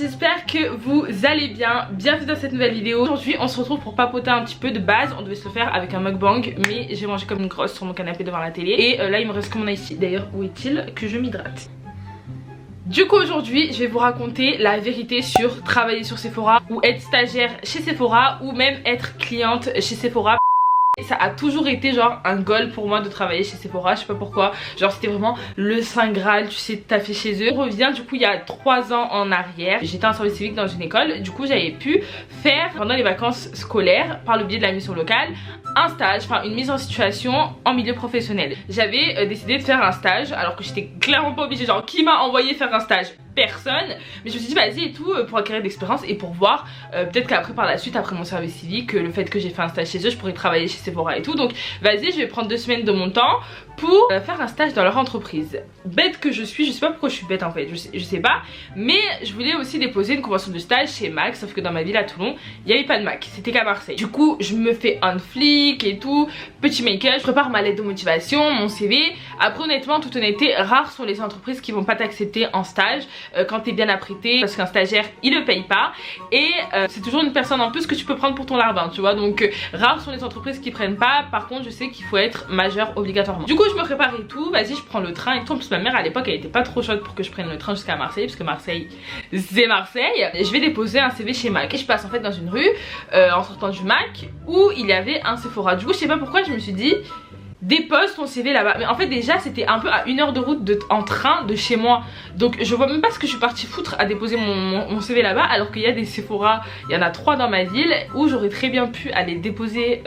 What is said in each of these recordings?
j'espère que vous allez bien. Bienvenue dans cette nouvelle vidéo. Aujourd'hui on se retrouve pour papoter un petit peu. De base on devait se le faire avec un mukbang, mais j'ai mangé comme une grosse sur mon canapé devant la télé. Et là il me reste que mon ici. D'ailleurs où est-il que je m'hydrate? Du coup aujourd'hui je vais vous raconter la vérité sur travailler sur Sephora, ou être stagiaire chez Sephora, ou même être cliente chez Sephora. Ça a toujours été genre un goal pour moi de travailler chez Sephora, je sais pas pourquoi, genre c'était vraiment le saint graal, tu sais, taffer chez eux. On revient du coup il y a 3 ans en arrière, j'étais en service civique dans une école, du coup j'avais pu faire pendant les vacances scolaires, par le biais de la mission locale, un stage, enfin une mise en situation en milieu professionnel. J'avais décidé de faire un stage alors que j'étais clairement pas obligée, genre qui m'a envoyé faire un stage? Personne, mais je me suis dit vas-y et tout pour acquérir de l'expérience et pour voir peut-être qu'après par la suite, après mon service civique, le fait que j'ai fait un stage chez eux, je pourrais travailler chez Sephora et tout. Donc vas-y, je vais prendre 2 semaines de mon temps pour faire un stage dans leur entreprise. Bête que je suis, je sais pas pourquoi je suis bête en fait, je sais pas, mais je voulais aussi déposer une convention de stage chez Mac, sauf que dans ma ville à Toulon il n'y avait pas de Mac, c'était qu'à Marseille. Du coup je me fais un flic et tout, petit make-up, je prépare ma lettre de motivation, mon CV. Après honnêtement, toute honnêteté, rares sont les entreprises qui vont pas t'accepter en stage quand t'es bien apprêté, parce qu'un stagiaire il le paye pas et c'est toujours une personne en plus que tu peux prendre pour ton larbin, tu vois. Donc rares sont les entreprises qui prennent pas. Par contre je sais qu'il faut être majeur obligatoirement. Du coup je me prépare et tout, vas-y je prends le train et tout. En plus ma mère à l'époque elle était pas trop chaude pour que je prenne le train jusqu'à Marseille, parce que Marseille c'est Marseille. Et je vais déposer un CV chez Mac et je passe en fait dans une rue en sortant du Mac où il y avait un Sephora. Du coup je sais pas pourquoi je me suis dit dépose ton CV là-bas, mais en fait déjà c'était un peu à 1 heure de route en train de chez moi, donc je vois même pas ce que je suis partie foutre à déposer mon CV là-bas, alors qu'il y a des Sephora, il y en a 3 dans ma ville où j'aurais très bien pu aller déposer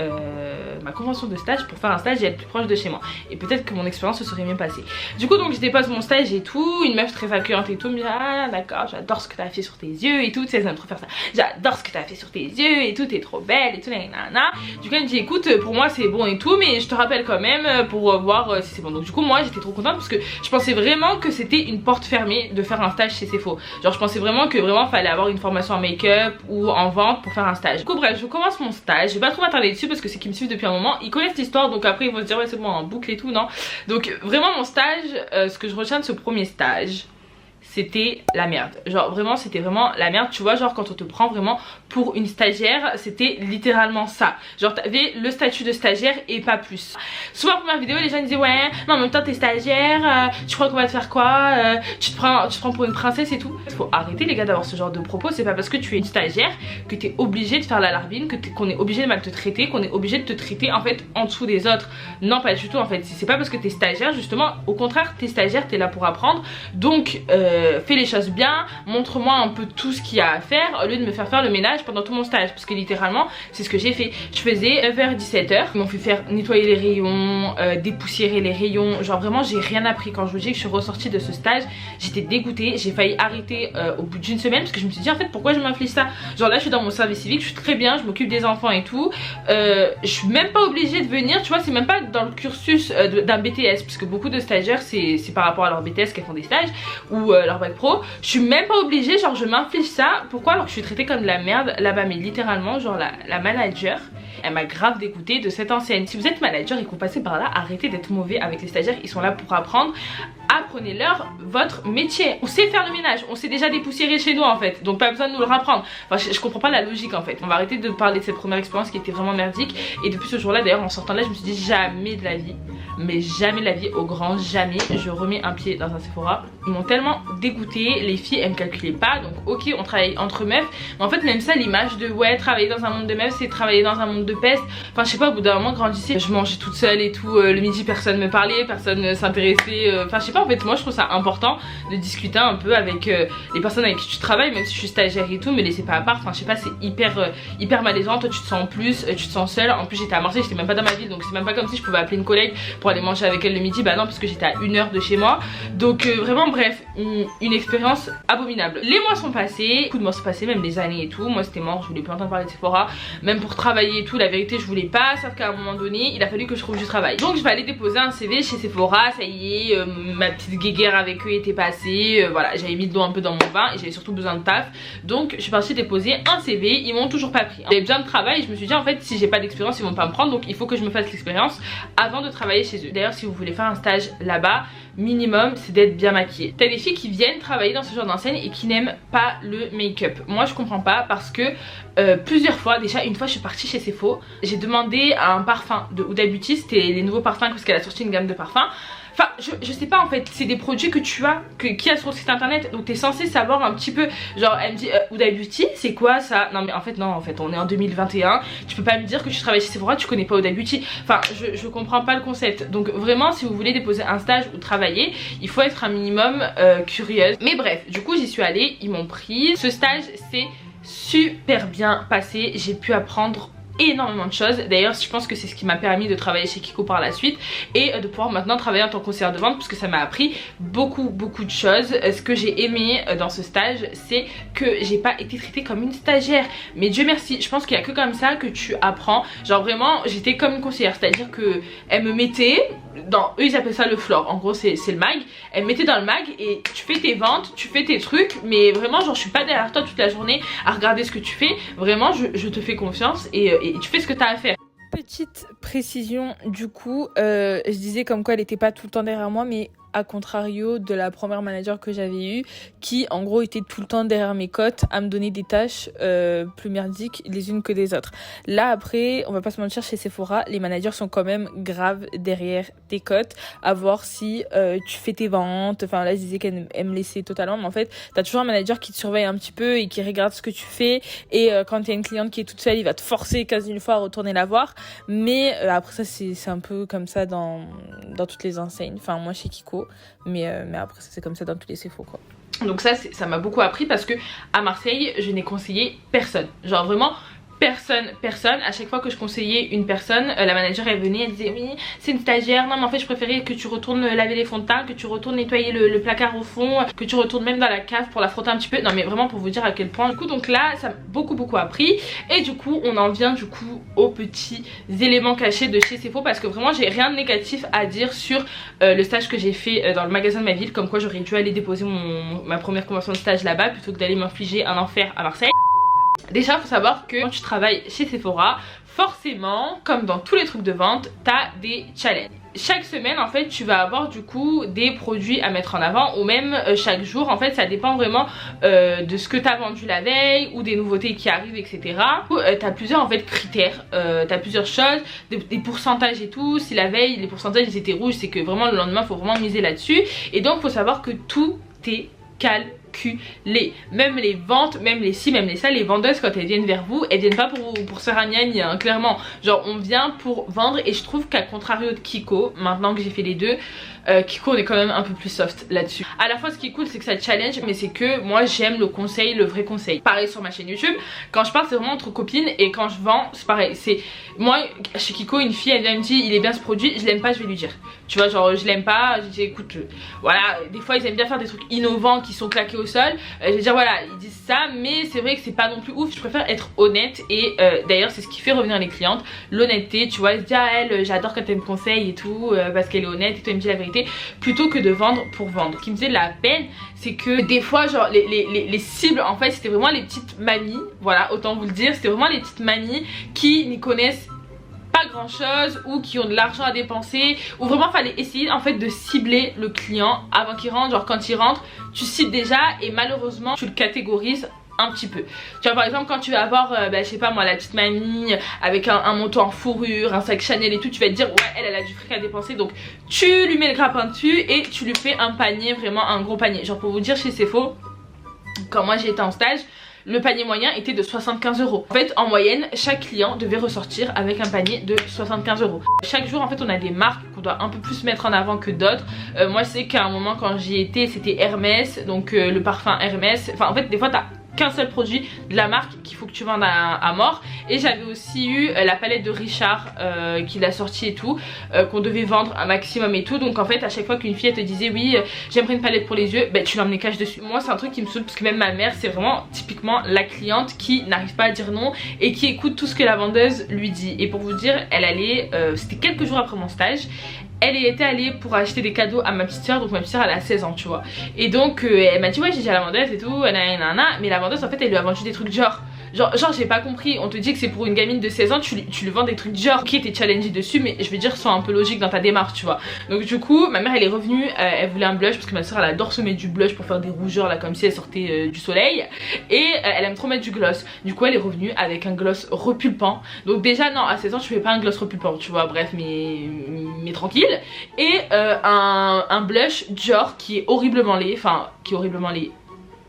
ma convention de stage pour faire un stage et être plus proche de chez moi, et peut-être que mon expérience se serait mieux passée. Du coup donc je dépose mon stage et tout, une meuf très accueillante et tout me dit ah d'accord, j'adore ce que t'as fait sur tes yeux et tout, tu sais, ça aime trop faire ça, j'adore ce que t'as fait sur tes yeux et tout, t'es trop belle et tout, nanana. Du coup elle me dit écoute pour moi c'est bon et tout, mais je te rappelle quand même pour voir si c'est bon. Donc du coup moi j'étais trop contente parce que je pensais vraiment que c'était une porte fermée de faire un stage chez Sephora. Genre je pensais vraiment que fallait avoir une formation en make-up ou en vente pour faire un stage. Du coup bref, je commence mon stage, je vais pas trop m'attarder dessus parce que ceux qui me suivent depuis un moment ils connaissent l'histoire, donc après ils vont se dire ouais c'est bon en boucle et tout, non. Donc vraiment mon stage, ce que je retiens de ce premier stage, c'était la merde. Genre vraiment c'était vraiment la merde, tu vois, genre quand on te prend vraiment pour une stagiaire, c'était littéralement ça. Genre t'avais le statut de stagiaire et pas plus. Souvent en première vidéo les gens disaient ouais mais en même temps t'es stagiaire, tu crois qu'on va te faire quoi, tu te prends pour une princesse et tout. Faut arrêter les gars d'avoir ce genre de propos. C'est pas parce que tu es une stagiaire que t'es obligé de faire la larbine, qu'on est obligé de mal te traiter, qu'on est obligé de te traiter en fait en dessous des autres. Non pas du tout en fait, c'est pas parce que t'es stagiaire, justement au contraire t'es stagiaire, t'es là pour apprendre. Donc fais les choses bien, montre-moi un peu tout ce qu'il y a à faire au lieu de me faire le ménage pendant tout mon stage, parce que littéralement c'est ce que j'ai fait. Je faisais 9h-17h, ils m'ont fait faire nettoyer les rayons, dépoussiérer les rayons, genre vraiment j'ai rien appris. Quand je vous dis que je suis ressortie de ce stage j'étais dégoûtée, j'ai failli arrêter au bout d'1 semaine parce que je me suis dit en fait pourquoi je m'inflige ça. Genre là je suis dans mon service civique, je suis très bien, je m'occupe des enfants et tout, je suis même pas obligée de venir, tu vois, c'est même pas dans le cursus d'un BTS, parce que beaucoup de stagiaires c'est par rapport à leur BTS qu'elles font des stages ou leur bac pro. Je suis même pas obligée, genre je m'inflige ça. Pourquoi? Alors que je suis traitée comme de la merde là-bas, mais littéralement genre la manager elle m'a grave dégoûtée de cette enseigne. Si vous êtes manager et que vous passez par là, arrêtez d'être mauvais avec les stagiaires, ils sont là pour apprendre. Apprenez-leur votre métier. On sait faire le ménage, on sait déjà dépoussiérer chez nous en fait, donc pas besoin de nous le rapprendre. Enfin je comprends pas la logique en fait. On va arrêter de parler de cette première expérience qui était vraiment merdique. Et depuis ce jour là d'ailleurs en sortant là je me suis dit jamais de la vie, mais jamais de la vie, au grand jamais je remets un pied dans un Sephora. Ils m'ont tellement dégoûté, les filles elles me calculaient pas. Donc ok on travaille entre meufs, mais en fait même ça, l'image de ouais travailler dans un monde de meufs c'est travailler dans un monde de peste. Enfin je sais pas, au bout d'un moment grandissez, je mangeais toute seule et tout, le midi personne me parlait, personne ne s'intéressait, enfin je sais pas, en fait moi je trouve ça important de discuter un peu avec les personnes avec qui tu travailles, même si je suis stagiaire et tout, me laissez pas à part. Enfin je sais pas, c'est hyper malaisant. Toi tu te sens en plus, tu te sens seule. En plus j'étais à Marseille, j'étais même pas dans ma ville, donc c'est même pas comme si je pouvais appeler une collègue pour aller manger avec elle le midi. Bah non, parce que j'étais à 1 heure de chez moi. Donc vraiment bref, une expérience abominable. Les mois sont passés, beaucoup de mois sont passés, même des années et tout. Moi c'était mort, je voulais plus entendre parler de Sephora, même pour travailler et tout, la vérité je voulais pas. Sauf qu'à un moment donné il a fallu que je trouve du travail, donc je vais aller déposer un CV chez Sephora. Ça y est, ma petite guéguerre avec eux était passée, voilà, j'avais mis de l'eau un peu dans mon vin et j'avais surtout besoin de taf, donc je suis partie déposer un CV. Ils m'ont toujours pas pris, j'avais besoin de travail et je me suis dit en fait si j'ai pas d'expérience ils vont pas me prendre, donc il faut que je me fasse l'expérience avant de travailler chez eux. D'ailleurs si vous voulez faire un stage là-bas, minimum, c'est d'être bien maquillée. T'as des filles qui viennent travailler dans ce genre d'enseigne et qui n'aiment pas le make-up. Moi je comprends pas parce que plusieurs fois, déjà une fois je suis partie chez Sephora, j'ai demandé un parfum de Huda Beauty, c'était les nouveaux parfums parce qu'elle a sorti une gamme de parfums. Enfin je sais pas en fait, c'est des produits que tu as, qui a sur le site internet, donc t'es censé savoir un petit peu. Genre elle me dit Huda Beauty c'est quoi ça? Non mais en fait non, en fait on est en 2021, tu peux pas me dire que tu travailles chez Sephora, tu connais pas Huda Beauty. Enfin je comprends pas le concept. Donc vraiment si vous voulez déposer un stage ou travailler, il faut être un minimum curieuse. Mais bref, du coup j'y suis allée, ils m'ont pris. Ce stage s'est super bien passé, j'ai pu apprendre énormément de choses. D'ailleurs je pense que c'est ce qui m'a permis de travailler chez Kiko par la suite et de pouvoir maintenant travailler en tant que conseillère de vente, parce que ça m'a appris beaucoup de choses. Ce que j'ai aimé dans ce stage, c'est que j'ai pas été traitée comme une stagiaire, mais Dieu merci, je pense qu'il y a que comme ça que tu apprends. Genre vraiment j'étais comme une conseillère, c'est à dire que elle me mettait dans, eux ils appellent ça le floor, en gros c'est le mag, elle me mettait dans le mag et tu fais tes ventes, tu fais tes trucs, mais vraiment genre je suis pas derrière toi toute la journée à regarder ce que tu fais. Vraiment je te fais confiance et tu fais ce que tu as à faire. Petite précision du coup, je disais comme quoi elle était pas tout le temps derrière moi, mais à contrario de la première manager que j'avais eue, qui en gros était tout le temps derrière mes côtes à me donner des tâches plus merdiques les unes que des autres. Là après, on va pas se mentir, chez Sephora, les managers sont quand même grave derrière tes côtes, à voir si tu fais tes ventes. Enfin là je disais qu'elle me laissait totalement, mais en fait t'as toujours un manager qui te surveille un petit peu et qui regarde ce que tu fais, et quand t'as une cliente qui est toute seule, il va te forcer quasi une fois à retourner la voir. Mais après ça c'est un peu comme ça dans toutes les enseignes, enfin moi chez Kiko, mais après ça c'est comme ça dans tous les Sephora quoi. Donc ça m'a beaucoup appris parce que à Marseille je n'ai conseillé personne, genre vraiment personne. À chaque fois que je conseillais une personne, la manager elle venait, elle disait oui c'est une stagiaire, non mais en fait je préférais que tu retournes laver les fonds de teint, que tu retournes nettoyer le placard au fond, que tu retournes même dans la cave pour la frotter un petit peu. Non mais vraiment pour vous dire à quel point. Du coup donc là ça m'a beaucoup appris, et du coup on en vient du coup aux petits éléments cachés de chez Sephora, parce que vraiment j'ai rien de négatif à dire sur le stage que j'ai fait dans le magasin de ma ville, comme quoi j'aurais dû aller déposer ma première convention de stage là-bas plutôt que d'aller m'infliger un enfer à Marseille. Déjà faut savoir que quand tu travailles chez Sephora, forcément comme dans tous les trucs de vente, t'as des challenges. Chaque semaine en fait tu vas avoir du coup des produits à mettre en avant, ou même chaque jour, en fait ça dépend vraiment de ce que tu as vendu la veille ou des nouveautés qui arrivent, etc. Tu as plusieurs en fait critères, tu as plusieurs choses, des pourcentages et tout. Si la veille les pourcentages ils étaient rouges, c'est que vraiment le lendemain faut vraiment miser là-dessus. Et donc faut savoir que tout est calculé, même les ventes, même les ci, même les ça. Les vendeuses quand elles viennent vers vous, elles viennent pas pour se faire un gnagni, hein, clairement. Genre on vient pour vendre, et je trouve qu'à contrario de Kiko, maintenant que j'ai fait les deux, Kiko on est quand même un peu plus soft là-dessus. À la fois ce qui est cool c'est que ça challenge, mais c'est que moi j'aime le conseil, le vrai conseil. Pareil sur ma chaîne YouTube, quand je parle c'est vraiment entre copines, et quand je vends c'est pareil. C'est moi chez Kiko, une fille elle vient me dire il est bien ce produit, je l'aime pas, je vais lui dire. Tu vois genre je l'aime pas, je dis écoute voilà, des fois ils aiment bien faire des trucs innovants qui sont claqués au sol, je vais dire voilà ils disent ça, mais c'est vrai que c'est pas non plus ouf. Je préfère être honnête, et d'ailleurs c'est ce qui fait revenir les clientes, l'honnêteté. Tu vois, elle se dit ah elle j'adore quand elle me conseille et tout parce qu'elle est honnête et toi elle me dit la vérité, plutôt que de vendre pour vendre. Ce qui me faisait de la peine c'est que des fois genre les cibles en fait c'était vraiment les petites mamies, voilà autant vous le dire, c'était vraiment les petites mamies qui n'y connaissent pas grand chose ou qui ont de l'argent à dépenser, ou vraiment fallait essayer en fait de cibler le client avant qu'il rentre. Genre quand il rentre tu cibles déjà, et malheureusement tu le catégorises un petit peu. Tu vois par exemple quand tu vas avoir je sais pas moi la petite mamie avec un manteau en fourrure, un sac Chanel et tout, tu vas te dire ouais elle a du fric à dépenser, donc tu lui mets le grappin dessus et tu lui fais un panier, vraiment un gros panier. Genre pour vous dire chez Sephora, quand moi j'ai été en stage, le panier moyen était de 75 €. En fait en moyenne chaque client devait ressortir avec un panier de 75 €. Chaque jour en fait on a des marques qu'on doit un peu plus mettre en avant que d'autres. Moi je sais qu'à un moment quand j'y étais c'était Hermès, donc le parfum Hermès. Enfin en fait des fois t'as qu'un seul produit de la marque qu'il faut que tu vendes à mort. Et j'avais aussi eu la palette de Richard qu'il a sorti et tout, qu'on devait vendre un maximum et tout. Donc en fait à chaque fois qu'une fille elle te disait oui j'aimerais une palette pour les yeux, ben tu l'emmenais cash dessus. Moi c'est un truc qui me saoule, parce que même ma mère c'est vraiment typiquement la cliente qui n'arrive pas à dire non et qui écoute tout ce que la vendeuse lui dit. Et pour vous dire elle allait, c'était quelques jours après mon stage, elle était allée pour acheter des cadeaux à ma petite soeur, donc ma petite soeur elle a 16 ans tu vois. Et donc elle m'a dit ouais j'ai déjà la vendeuse et tout, mais la vendeuse en fait elle lui a vendu des trucs Genre j'ai pas compris, on te dit que c'est pour une gamine de 16 ans, tu lui vends des trucs genre qui étaient challengés dessus, mais je vais dire sois un peu logique dans ta démarche tu vois. Donc du coup ma mère elle est revenue, elle voulait un blush parce que ma soeur elle adore se mettre du blush pour faire des rougeurs là comme si elle sortait du soleil. Et elle aime trop mettre du gloss. Du coup elle est revenue avec un gloss repulpant. Donc déjà non à 16 ans tu fais pas un gloss repulpant tu vois, bref mais tranquille. Et un blush Dior qui est horriblement laid,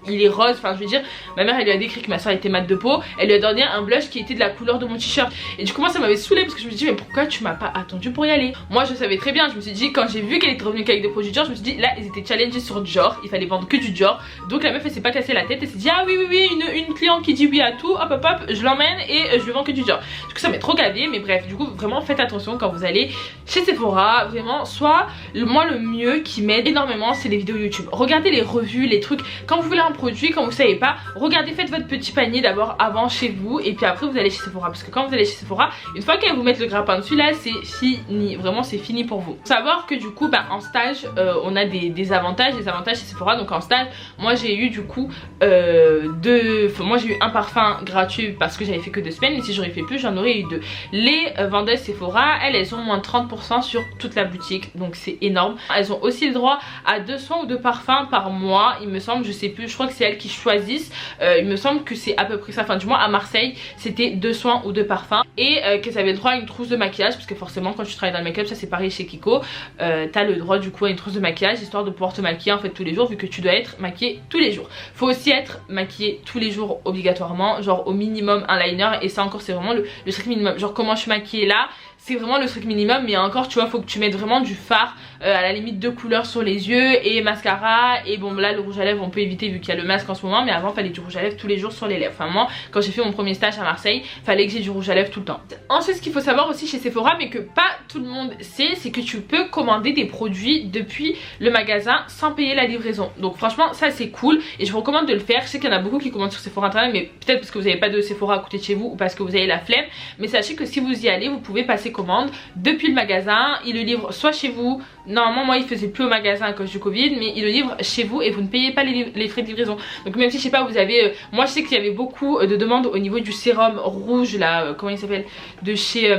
il est rose, enfin je veux dire, ma mère elle lui a décrit que ma soeur était mat de peau, elle lui a donné un blush qui était de la couleur de mon t-shirt. Et du coup moi ça m'avait saoulé parce que je me suis dit mais pourquoi tu m'as pas attendu pour y aller. Moi je savais très bien, je me suis dit quand j'ai vu qu'elle était revenue avec des produits Dior, je me suis dit là ils étaient challengés sur Dior, il fallait vendre que du Dior. Donc la meuf elle s'est pas cassé la tête, elle s'est dit ah oui une cliente qui dit oui à tout, hop je l'emmène et je lui vends que du Dior. Du coup ça m'est trop gavé, mais bref du coup vraiment faites attention quand vous allez chez Sephora, vraiment. Soit moi le mieux qui m'aide énormément c'est les vidéos YouTube. Regardez les revues, les trucs, quand vous voulez un produit, quand vous savez pas, regardez, faites votre petit panier d'abord avant chez vous et puis après vous allez chez Sephora, parce que quand vous allez chez Sephora, une fois qu'elles vous mettent le grappin dessus là c'est fini, vraiment c'est fini pour vous. Faut savoir que du coup en stage on a des avantages chez Sephora. Donc en stage moi j'ai eu du coup moi j'ai eu un parfum gratuit parce que j'avais fait que 2 semaines, mais si j'aurais fait plus j'en aurais eu 2. Les vendeuses Sephora elles ont moins de 30% sur toute la boutique, donc c'est énorme. Elles ont aussi le droit à 2 soins ou 2 parfums par mois il me semble, je sais plus, je crois que c'est elles qui choisissent. Il me semble que c'est à peu près ça, enfin du moins à Marseille c'était 2 soins ou 2 parfums. Et qu'elles avaient le droit à une trousse de maquillage, parce que forcément quand tu travailles dans le make-up, ça c'est pareil chez Kiko, t'as le droit du coup à une trousse de maquillage histoire de pouvoir te maquiller en fait tous les jours, vu que tu dois être maquillée tous les jours. Faut aussi être maquillée tous les jours obligatoirement, genre au minimum un liner, et ça encore c'est vraiment le strict minimum. Genre comment je suis maquillée là, c'est vraiment le strict minimum, mais encore tu vois faut que tu mettes vraiment du fard, à la limite 2 couleurs sur les yeux et mascara. Et bon là le rouge à lèvres on peut éviter vu qu'il y a le masque en ce moment, mais avant fallait du rouge à lèvres tous les jours sur les lèvres. Enfin moi quand j'ai fait mon premier stage à Marseille fallait que j'ai du rouge à lèvres tout le temps. Ensuite ce qu'il faut savoir aussi chez Sephora, mais que pas tout le monde sait, c'est que tu peux commander des produits depuis le magasin sans payer la livraison. Donc franchement ça c'est cool et je vous recommande de le faire. Je sais qu'il y en a beaucoup qui commandent sur Sephora internet, mais peut-être parce que vous n'avez pas de Sephora à côté de chez vous ou parce que vous avez la flemme. Mais sachez que si vous y allez vous pouvez passer commande depuis le magasin, il le livre soit chez vous, normalement moi il faisait plus au magasin à cause du Covid, mais il le livre chez vous et vous ne payez pas les frais de livraison. Donc même si je sais pas vous avez, moi je sais qu'il y avait beaucoup de demandes au niveau du sérum rouge là, comment il s'appelle, de chez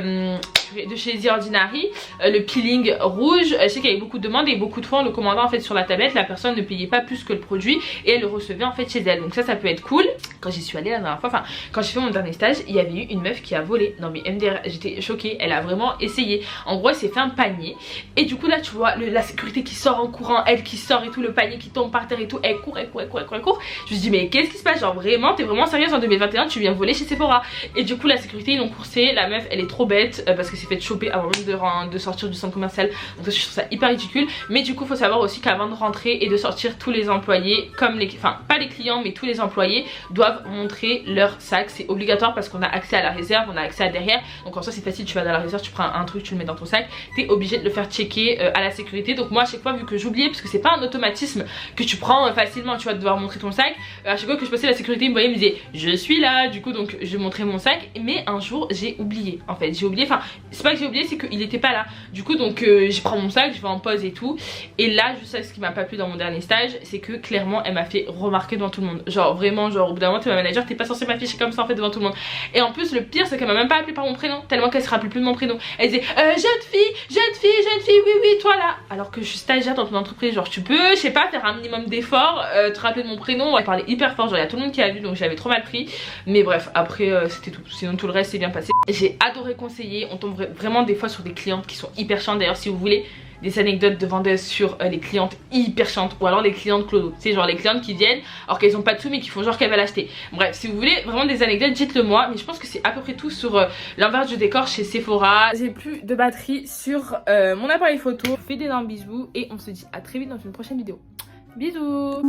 The Ordinary, le peeling rouge, je sais qu'il y avait beaucoup de demandes et beaucoup de fois en le commandant en fait sur la tablette, la personne ne payait pas plus que le produit et elle le recevait en fait chez elle. Donc ça peut être cool. Quand j'y suis allée la dernière fois, enfin quand j'ai fait mon dernier stage, il y avait eu une meuf qui a volé. Non mais MDR, j'étais choquée, elle a vraiment essayé. En gros elle s'est fait un panier et du coup là tu vois la sécurité qui sort en courant, elle qui sort et tout, le panier qui tombe par terre et tout, elle court. Je me dis mais qu'est-ce qui se passe, genre vraiment t'es vraiment sérieuse en 2021, tu viens voler chez Sephora? Et du coup la sécurité ils l'ont coursé, la meuf elle est trop bête parce que s'est fait choper avant même de sortir du centre commercial. Donc ça, je trouve ça hyper ridicule. Mais du coup faut savoir aussi qu'avant de rentrer et de sortir, tous les employés, comme les, enfin pas les clients mais tous les employés doivent montrer leur sac. C'est obligatoire parce qu'on a accès à la réserve, on a accès à derrière. Donc en soi c'est facile, tu vas dans la réserve, tu prends un truc, tu le mets dans ton sac, t'es obligé de le faire checker à la sécurité. Donc moi à chaque fois vu que j'oubliais, parce que c'est pas un automatisme que tu prends facilement, tu vas devoir montrer ton sac, à chaque fois que je passais la sécurité ils me voyaient, ils me disaient je suis là, du coup donc je montrais mon sac. Mais un jour j'ai oublié, en fait j'ai oublié, enfin c'est pas que j'ai oublié, c'est qu'il était pas là. Du coup donc je prends mon sac, je vais en pause et tout. Et là je sais ce qui m'a pas plu dans mon dernier stage, c'est que clairement elle m'a fait remarquer devant tout le monde. Genre vraiment, genre au bout d'un moment t'es ma manager, t'es pas censée m'afficher comme ça en fait devant tout le monde. Et en plus le pire c'est qu'elle m'a même pas appelé par mon prénom, tellement qu'elle se rappelait plus de mon prénom. Elle disait jeune fille, oui toi là. Alors que je suis stagiaire dans ton entreprise, genre tu peux, je sais pas, faire un minimum d'effort, te rappeler de mon prénom. Elle parlait hyper fort, genre il y a tout le monde qui a vu, donc j'avais trop mal pris. Mais bref après c'était tout, sinon tout le reste c'est bien passé. J'ai adoré conseiller, on tombe vraiment des fois sur des clientes qui sont hyper chiantes. D'ailleurs si vous voulez des anecdotes de vendeuses sur les clientes hyper chiantes, ou alors les clientes clodo, c'est genre les clientes qui viennent alors qu'elles ont pas de sous mais qui font genre qu'elles veulent acheter. Bref si vous voulez vraiment des anecdotes dites-le moi, mais je pense que c'est à peu près tout sur l'envers du décor chez Sephora. J'ai plus de batterie sur mon appareil photo. Je vous fais d'énormes bisous et on se dit à très vite dans une prochaine vidéo. Bisous.